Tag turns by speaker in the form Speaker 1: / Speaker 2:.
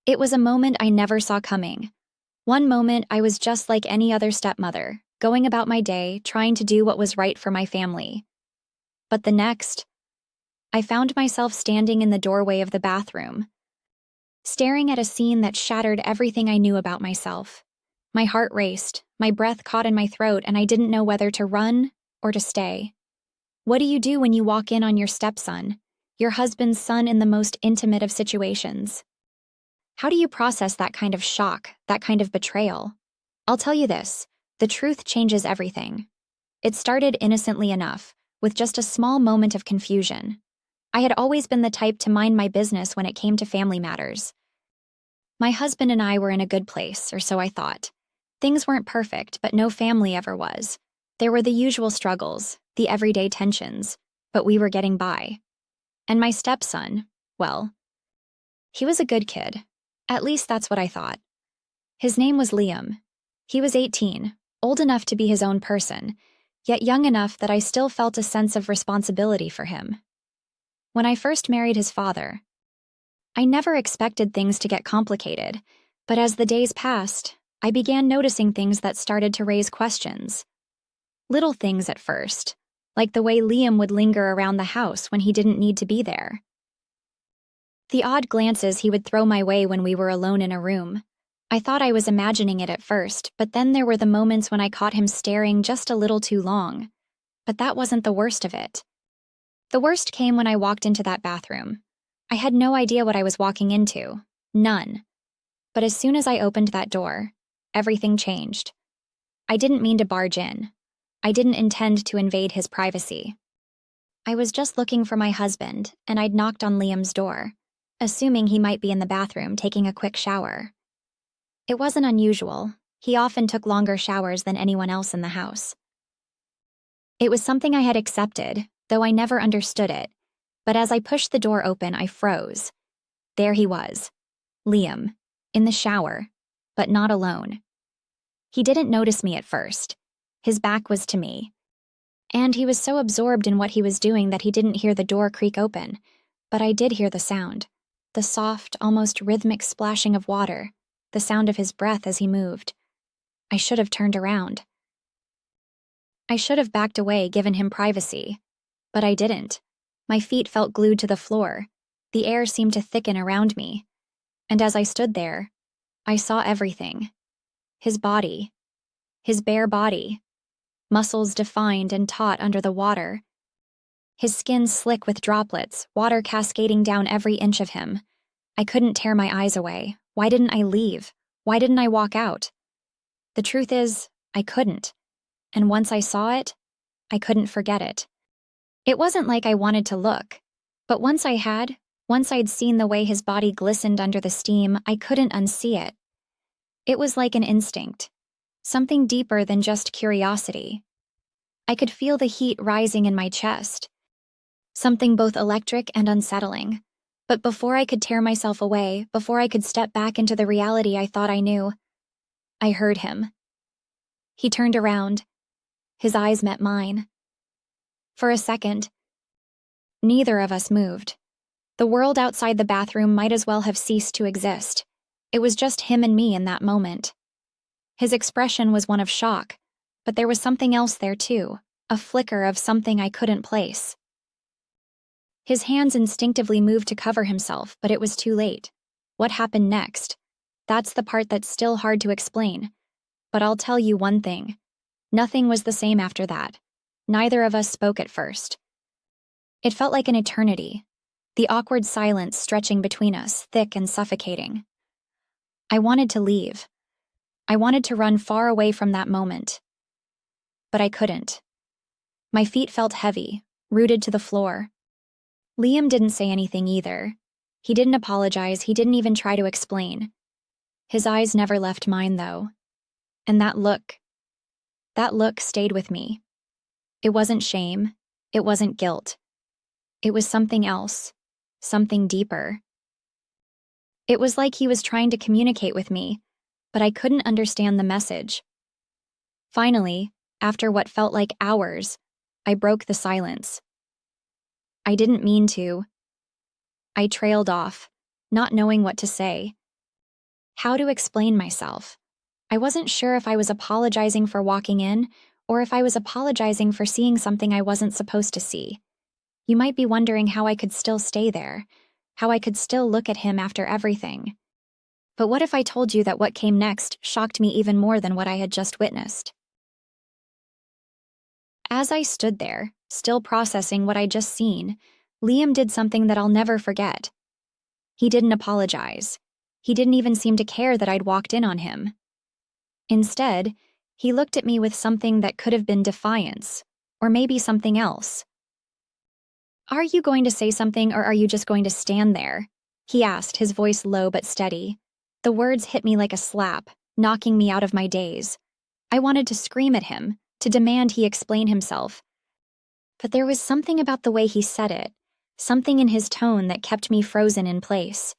Speaker 1: It was a moment I never saw coming. One moment I was just like any other stepmother, going about my day, trying to do what was right for my family. But the next, I found myself standing in the doorway of the bathroom, staring at a scene that shattered everything I knew about myself. My heart raced, my breath caught in my throat, and I didn't know whether to run or to stay. What do you do when you walk in on your stepson, your husband's son, in the most intimate of situations? How do you process that kind of shock, that kind of betrayal? I'll tell you this, the truth changes everything. It started innocently enough, with just a small moment of confusion. I had always been the type to mind my business when it came to family matters. My husband and I were in a good place, or so I thought. Things weren't perfect, but no family ever was. There were the usual struggles, the everyday tensions, but we were getting by. And my stepson, well, he was a good kid. At least that's what I thought. His name was Liam. He was 18, old enough to be his own person, yet young enough that I still felt a sense of responsibility for him. When I first married his father, I never expected things to get complicated, but as the days passed, I began noticing things that started to raise questions. Little things at first, like the way Liam would linger around the house when he didn't need to be there. The odd glances he would throw my way when we were alone in a room. I thought I was imagining it at first, but then there were the moments when I caught him staring just a little too long. But that wasn't the worst of it. The worst came when I walked into that bathroom. I had no idea what I was walking into. None. But as soon as I opened that door, everything changed. I didn't mean to barge in. I didn't intend to invade his privacy. I was just looking for my husband, and I'd knocked on Liam's door, assuming he might be in the bathroom taking a quick shower. It wasn't unusual. He often took longer showers than anyone else in the house. It was something I had accepted, though I never understood it. But as I pushed the door open, I froze. There he was, Liam, in the shower, but not alone. He didn't notice me at first. His back was to me. And he was so absorbed in what he was doing that he didn't hear the door creak open. But I did hear the sound. The soft, almost rhythmic splashing of water, the sound of his breath as he moved. I should have turned around. I should have backed away, given him privacy. But I didn't. My feet felt glued to the floor. The air seemed to thicken around me. And as I stood there, I saw everything. His body. His bare body. Muscles defined and taut under the water. His skin slick with droplets, water cascading down every inch of him. I couldn't tear my eyes away. Why didn't I leave? Why didn't I walk out? The truth is, I couldn't. And once I saw it, I couldn't forget it. It wasn't like I wanted to look. But once I'd seen the way his body glistened under the steam, I couldn't unsee it. It was like an instinct. Something deeper than just curiosity. I could feel the heat rising in my chest. Something both electric and unsettling. But before I could tear myself away, before I could step back into the reality I thought I knew, I heard him. He turned around. His eyes met mine. For a second, neither of us moved. The world outside the bathroom might as well have ceased to exist. It was just him and me in that moment. His expression was one of shock, but there was something else there too, a flicker of something I couldn't place. His hands instinctively moved to cover himself, but it was too late. What happened next? That's the part that's still hard to explain. But I'll tell you one thing. Nothing was the same after that. Neither of us spoke at first. It felt like an eternity, the awkward silence stretching between us, thick and suffocating. I wanted to leave. I wanted to run far away from that moment. But I couldn't. My feet felt heavy, rooted to the floor. Liam didn't say anything either. He didn't apologize, he didn't even try to explain. His eyes never left mine, though. And that look stayed with me. It wasn't shame, it wasn't guilt. It was something else, something deeper. It was like he was trying to communicate with me, but I couldn't understand the message. Finally, after what felt like hours, I broke the silence. I didn't mean to. I trailed off, not knowing what to say. How to explain myself. I wasn't sure if I was apologizing for walking in or if I was apologizing for seeing something I wasn't supposed to see. You might be wondering how I could still stay there, how I could still look at him after everything. But what if I told you that what came next shocked me even more than what I had just witnessed? As I stood there, still processing what I'd just seen, Liam did something that I'll never forget. He didn't apologize. He didn't even seem to care that I'd walked in on him. Instead, he looked at me with something that could have been defiance, or maybe something else. "Are you going to say something or are you just going to stand there?" he asked, his voice low but steady. The words hit me like a slap, knocking me out of my daze. I wanted to scream at him, to demand he explain himself. But there was something about the way he said it, something in his tone that kept me frozen in place.